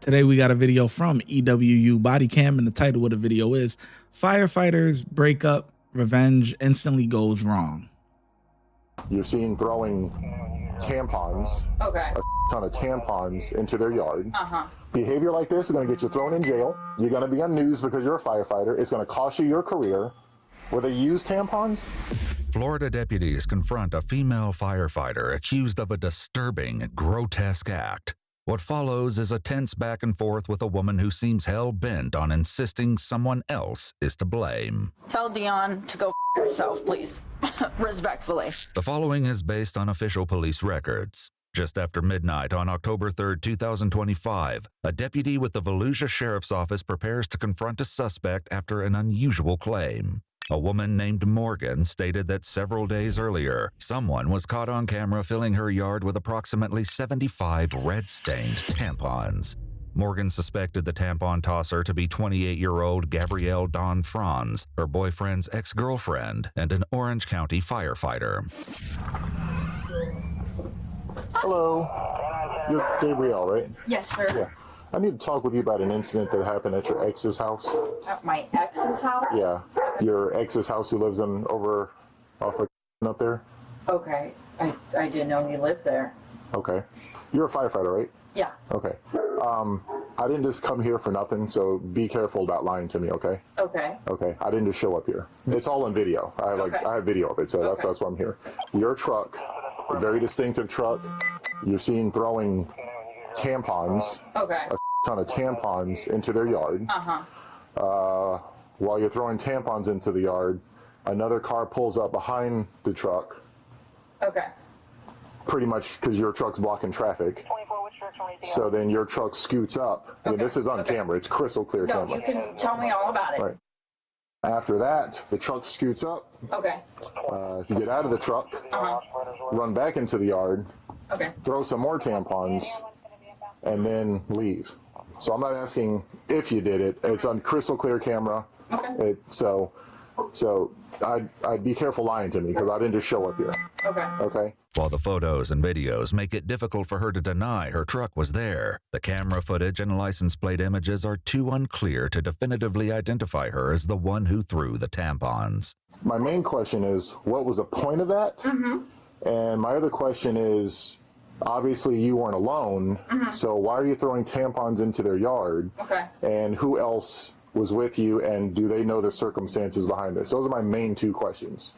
Today we got a video from EWU Body Cam, and the title of the video is Firefighters Breakup Revenge Instantly Goes Wrong. You're seen throwing tampons, a ton of tampons into their yard. Behavior like this is going to get you thrown in jail. You're going to be on news because you're a firefighter. It's going to cost you your career. Where they use tampons? Florida deputies confront a female firefighter accused of a disturbing, grotesque act. What follows is a tense back and forth with a woman who seems hell-bent on insisting someone else is to blame. Tell Dion to go f yourself, please. Respectfully. The following is based on official police records. Just after midnight on October 3, 2025, a deputy with the Volusia Sheriff's Office prepares to confront a suspect after an unusual claim. A woman named Morgan stated that several days earlier, someone was caught on camera filling her yard with approximately 75 red-stained tampons. Morgan suspected the tampon tosser to be 28-year-old Gabrielle Dawn Franz, her boyfriend's ex-girlfriend, and an Orange County firefighter. Hello. You're Gabrielle, right? Yes, sir. Yeah. I need to talk with you about an incident that happened at your ex's house. At my ex's house? Yeah. Your ex's house who lives in over off of up there? Okay. I didn't know he lived there. Okay. You're a firefighter, right? Yeah. Okay. I didn't just come here for nothing, so be careful about lying to me, okay? Okay. Okay. I didn't just show up here. It's all on video. I have video of it, so that's why I'm here. Your truck, a very distinctive truck. You're seen throwing tampons, a ton of tampons into their yard. While you're throwing tampons into the yard, another car pulls up behind the truck. Pretty much because your truck's blocking traffic. So then your truck scoots up. I mean, this is on camera. It's crystal clear camera. No, you can tell me all about it. Right. After that, the truck scoots up. You get out of the truck, run back into the yard, throw some more tampons, and then leave. So I'm not asking if you did it. It's on crystal clear camera. So I'd be careful lying to me because I didn't just show up here. Okay. While the photos and videos make it difficult for her to deny her truck was there, the camera footage and license plate images are too unclear to definitively identify her as the one who threw the tampons. My main question is, what was the point of that? And my other question is, obviously you weren't alone, so why are you throwing tampons into their yard? And who else was with you, and do they know the circumstances behind this? Those are my main two questions.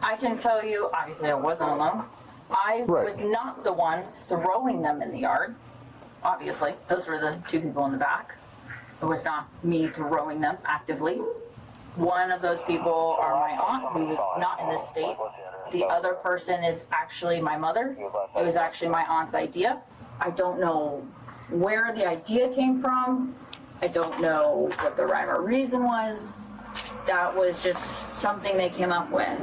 I can tell you, obviously I wasn't alone. I was not the one throwing them in the yard. Obviously, those were the two people in the back. It was not me throwing them actively. One of those people are my aunt, who is not in this state. The other person is actually my mother. It was actually my aunt's idea. I don't know where the idea came from. I don't know what the rhyme or reason was. That was just something they came up with.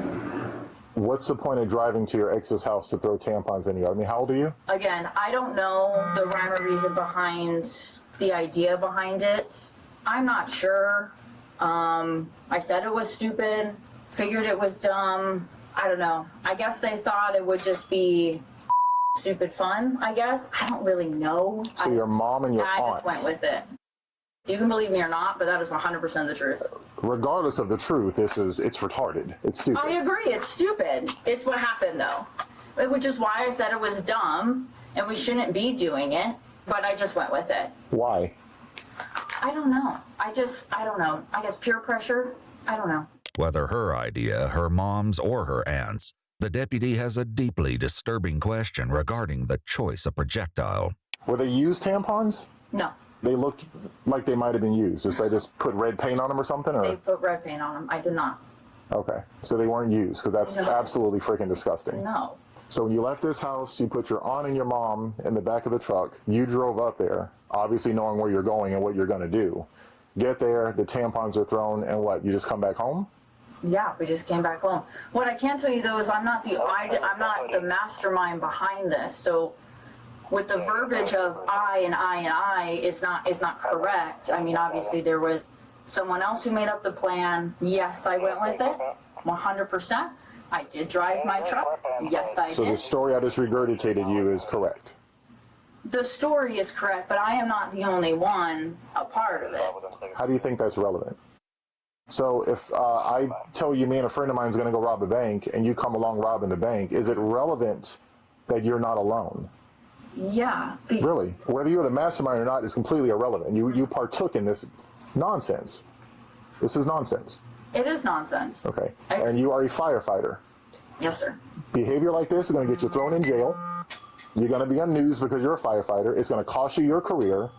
What's the point of driving to your ex's house to throw tampons in the yard? I mean, how old are you? Again, I don't know the rhyme or reason behind the idea behind it. I'm not sure. I said it was stupid, figured it was dumb. I don't know. I guess they thought it would just be stupid fun, I guess. I don't really know. So your mom and your aunt. I just went with it. You can believe me or not, but that is 100% the truth. Regardless of the truth, it's retarded. It's stupid. I agree. It's stupid. It's what happened, though. Which is why I said it was dumb, and we shouldn't be doing it, but I just went with it. Why? I don't know. I don't know. I guess peer pressure? I don't know. Whether her idea, her mom's, or her aunt's, the deputy has a deeply disturbing question regarding the choice of projectile. Were they used tampons? No. They looked like they might have been used. Did they just put red paint on them or something? Or? They put red paint on them. I did not. Okay. So they weren't used, because that's absolutely freaking disgusting. No. So when you left this house, you put your aunt and your mom in the back of the truck. You drove up there, obviously knowing where you're going and what you're going to do. Get there, the tampons are thrown, and what? You just come back home? Yeah, we just came back home. What I can tell you, though, is I'm not the mastermind behind this. So with the verbiage of I and I and I, it's not correct. I mean, obviously there was someone else who made up the plan. Yes, I went with it, 100%. I did drive my truck. Yes, I did. So the story I just regurgitated you is correct? The story is correct, but I am not the only one a part of it. How do you think that's relevant? So if I tell you me and a friend of mine is going to go rob a bank and you come along robbing the bank, is it relevant that you're not alone? Yeah. Really? Whether you're the mastermind or not is completely irrelevant. You partook in this nonsense. This is nonsense. It is nonsense. Okay. And you are a firefighter. Yes, sir. Behavior like this is going to get you thrown in jail. You're going to be on news because you're a firefighter. It's going to cost you your career.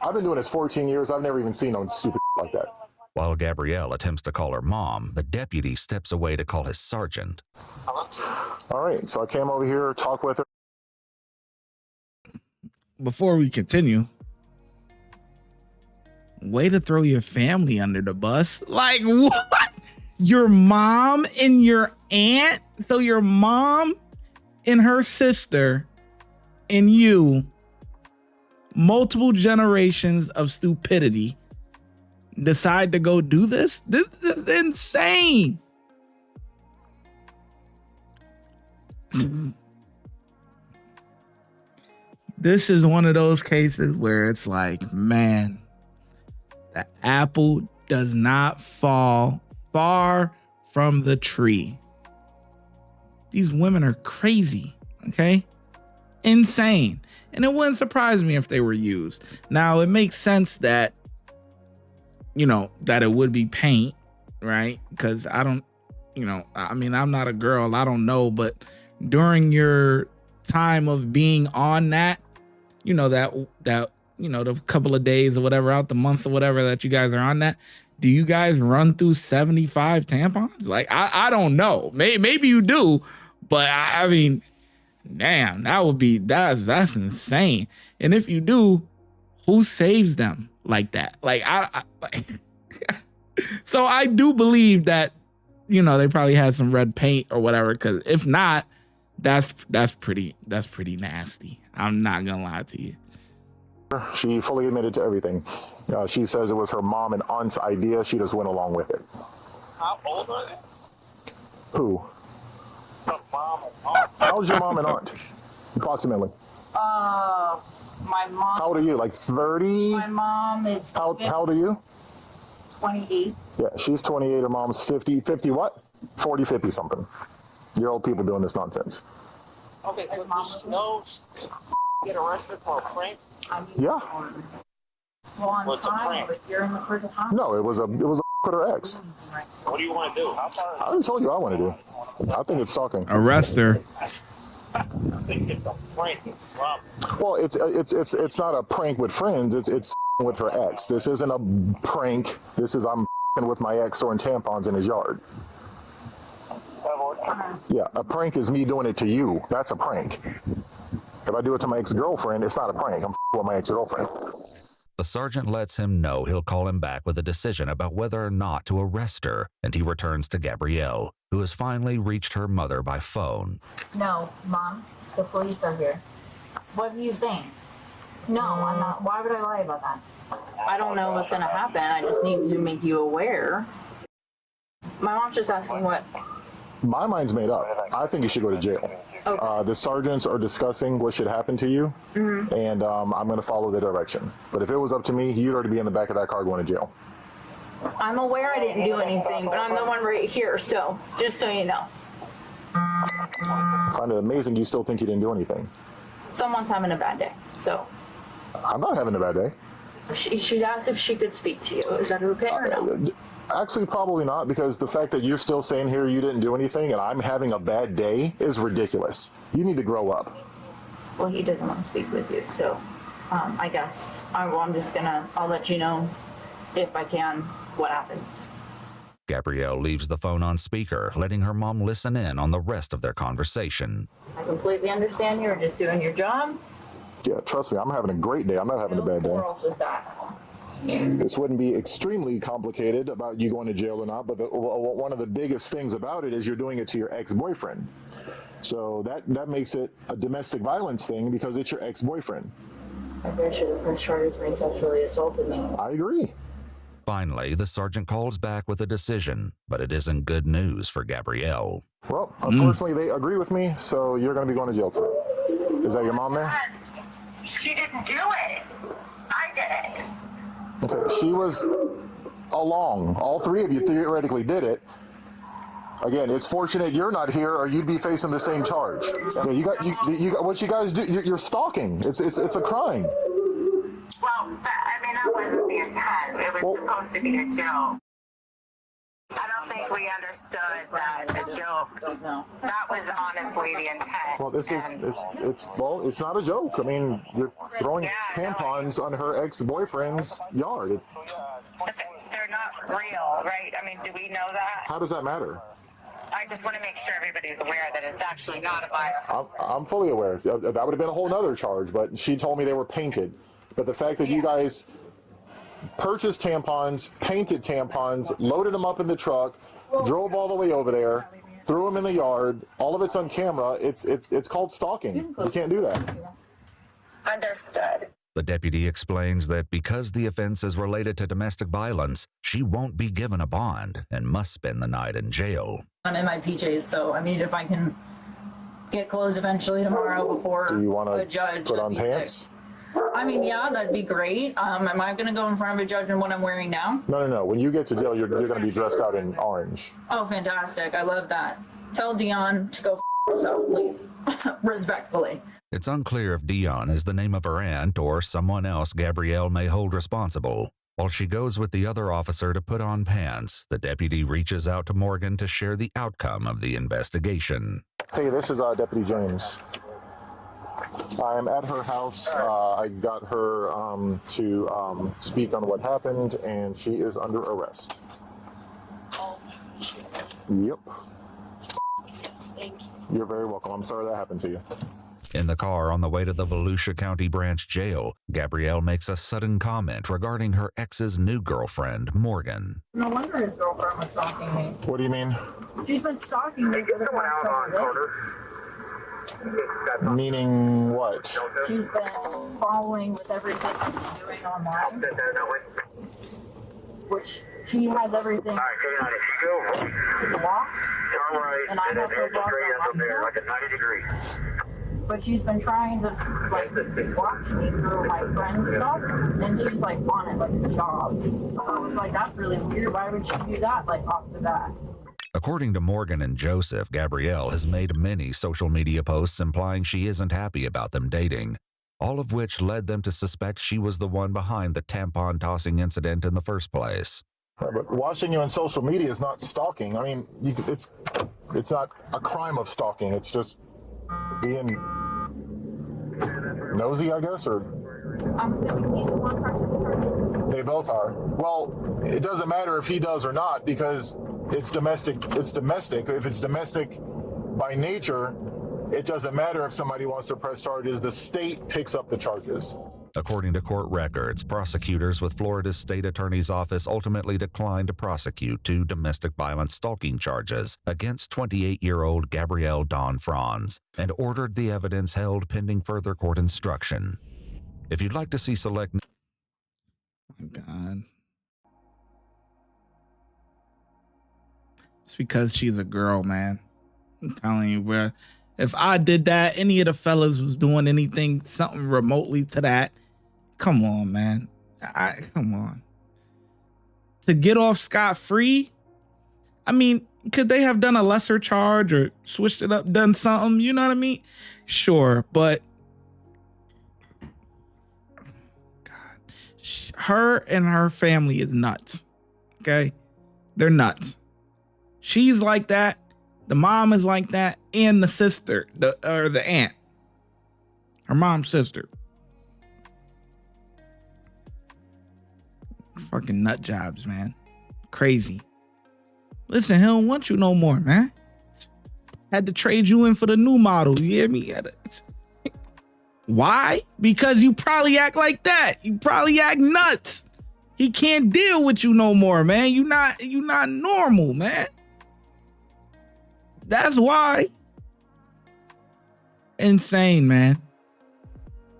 I've been doing this 14 years. I've never even seen no stupid like that. While Gabrielle attempts to call her mom, the deputy steps away to call his sergeant. All right. So I came over here, talked with her. Before we continue, way to throw your family under the bus. Like, what? Your mom and your aunt? So your mom and her sister and you, multiple generations of stupidity, decide to go do this? This is insane. This is one of those cases where it's like, man, the apple does not fall far from the tree. These women are crazy, okay? Insane. And it wouldn't surprise me if they were used. Now, it makes sense that, you know, that it would be paint, right? Because I don't, you know, I mean, I'm not a girl, I don't know, but during your time of being on that, you know, that you know, the couple of days or whatever, out the month or whatever that you guys are on that, do you guys run through 75 tampons? Like, I don't know. Maybe you do, but I mean, damn, that's insane. And if you do, who saves them like that? Like, so I do believe that, you know, they probably had some red paint or whatever, because if not, that's pretty nasty. I'm not gonna lie to you. She fully admitted to everything. She says it was her mom and aunt's idea. She just went along with it. How old are they? Who? The mom and aunt. How old's your mom and aunt? Approximately. My mom. How old are you? Like 30? My mom is. How old are you? 28. Yeah, she's 28. Her mom's 50. 50 what? 40, 50 something. You're old people doing this nonsense. Okay, so she knows get arrested for a prank? Yeah. Well, on So it's a time, prank. but you're in the first time. No, it was a with her ex. What do you want to do? I already told you what I want to do. I think it's stalking. Arrest her. I think it's a prank. It's a problem. Well, it's not a prank with friends. It's with her ex. This isn't a prank. This is I'm with my ex throwing tampons in his yard. Yeah, a prank is me doing it to you. That's a prank. If I do it to my ex-girlfriend, it's not a prank. I'm with my ex-girlfriend. The sergeant lets him know he'll call him back with a decision about whether or not to arrest her, and he returns to Gabrielle, who has finally reached her mother by phone. No, Mom, the police are here. What are you saying? No, I'm not. Why would I lie about that? I don't know what's going to happen. I just need to make you aware. My mom's just asking what. My mind's made up. I think you should go to jail. Okay. The sergeants are discussing what should happen to you, and I'm going to follow their direction. But if it was up to me, you'd already be in the back of that car going to jail. I'm aware I didn't do anything, but I'm the one right here, so just so you know. I find it amazing you still think you didn't do anything. Someone's having a bad day, so. I'm not having a bad day. She asked if she could speak to you. Is that okay or no? Actually, probably not, because the fact that you're still saying here you didn't do anything and I'm having a bad day is ridiculous. You need to grow up. Well, he doesn't want to speak with you, so I guess I'm just I'll let you know if I can what happens. Gabrielle leaves the phone on speaker, letting her mom listen in on the rest of their conversation. I completely understand you're just doing your job. Yeah, trust me, I'm having a great day. I'm not having a bad day. This wouldn't be extremely complicated about you going to jail or not, but one of the biggest things about it is you're doing it to your ex-boyfriend. So that makes it a domestic violence thing because it's your ex-boyfriend. I guess should have pressed charges for he sexually assaulted me. I agree. Finally, the sergeant calls back with a decision, but it isn't good news for Gabrielle. Well, unfortunately, they agree with me, so you're going to be going to jail tonight. Is that your mom there? She did didn't do it. I did it. Okay, she was along. All three of you theoretically did it. Again, it's fortunate you're not here, or you'd be facing the same charge. Yeah, you got what you guys do. You're stalking. It's a crime. Well, that wasn't the intent. It was supposed to be a joke. I don't think we understood that a joke. That was honestly the intent. Well, it's not a joke. I mean, you're throwing tampons on her ex-boyfriend's yard. They're not real, right? I mean, do we know that? How does that matter? I just want to make sure everybody's aware that it's actually not a violation. I'm fully aware. That would have been a whole nother charge, but she told me they were painted. But the fact that you guys purchased tampons, painted tampons, loaded them up in the truck, drove all the way over there, threw them in the yard, all of it's on camera, it's called stalking. You can't do that. Understood. The deputy explains that because the offense is related to domestic violence, she won't be given a bond and must spend the night in jail. I'm in my PJs, so I mean, if I can get clothes eventually tomorrow before Do you want a judge, to put on pants? Sick. I mean, yeah, that'd be great. Am I going to go in front of a judge in what I'm wearing now? No. When you get to jail, you're going to be dressed out in orange. Oh, fantastic. I love that. Tell Dion to go himself, please. Respectfully. It's unclear if Dion is the name of her aunt or someone else Gabrielle may hold responsible. While she goes with the other officer to put on pants, the deputy reaches out to Morgan to share the outcome of the investigation. Hey, this is Deputy James. I'm at her house. I got her to speak on what happened, and she is under arrest. Yep. Thank you. You're very welcome. I'm sorry that happened to you. In the car on the way to the Volusia County Branch Jail, Gabrielle makes a sudden comment regarding her ex's new girlfriend, Morgan. No wonder his girlfriend was stalking me. What do you mean? She's been stalking me for the past couple days. Meaning what? She's been following with everything I'm doing online, which she has everything blocked, and I have her blocked on my stuff. But she's been trying to watch me through my friend's stuff, and she's on it like a job. So I was like, that's really weird. Why would she do that off the bat? According to Morgan and Joseph, Gabrielle has made many social media posts implying she isn't happy about them dating, all of which led them to suspect she was the one behind the tampon tossing incident in the first place. But watching you on social media is not stalking. I mean, it's not a crime of stalking. It's just being nosy, I guess, or... I'm assuming he's the one person. They both are. Well, it doesn't matter if he does or not, because it's domestic. It's domestic. If it's domestic by nature, it doesn't matter if somebody wants to press charges. The state picks up the charges. According to court records, prosecutors with Florida's state attorney's office ultimately declined to prosecute 2 domestic violence stalking charges against 28-year-old Gabrielle Dawn Franz and ordered the evidence held pending further court instruction. If you'd like to see select... Oh my God. It's because she's a girl, man. I'm telling you, bro. If I did that, any of the fellas was doing anything, something remotely to that, come on, man. Come on. To get off scot-free, I mean, could they have done a lesser charge or switched it up, done something? You know what I mean? Sure, but God, her and her family is nuts. Okay? They're nuts. She's like that. The mom is like that, and the sister, the aunt, her mom's sister. Fucking nut jobs, man. Crazy. Listen, he don't want you no more, man. Had to trade you in for the new model. You hear me? Why? Because you probably act like that. You probably act nuts. He can't deal with you no more, man. You not normal, man. That's why. Insane, man.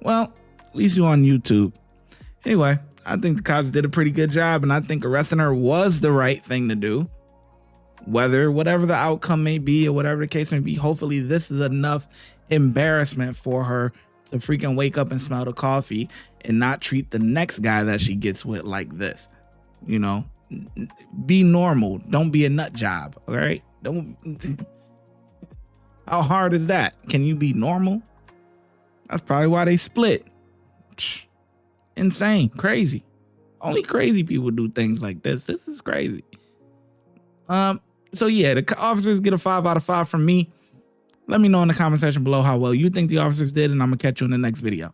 Well, at least you're on YouTube. Anyway, I think the cops did a pretty good job, and I think arresting her was the right thing to do. Whatever the outcome may be or whatever the case may be, hopefully this is enough embarrassment for her to freaking wake up and smell the coffee and not treat the next guy that she gets with like this. You know, be normal. Don't be a nut job. All right. Don't. How hard is that? Can you be normal? That's probably why they split. Insane. Crazy. Only crazy people do things like this. This is crazy. So yeah, the officers get a 5 out of 5 from me. Let me know in the comment section below how well you think the officers did, and I'm gonna catch you in the next video.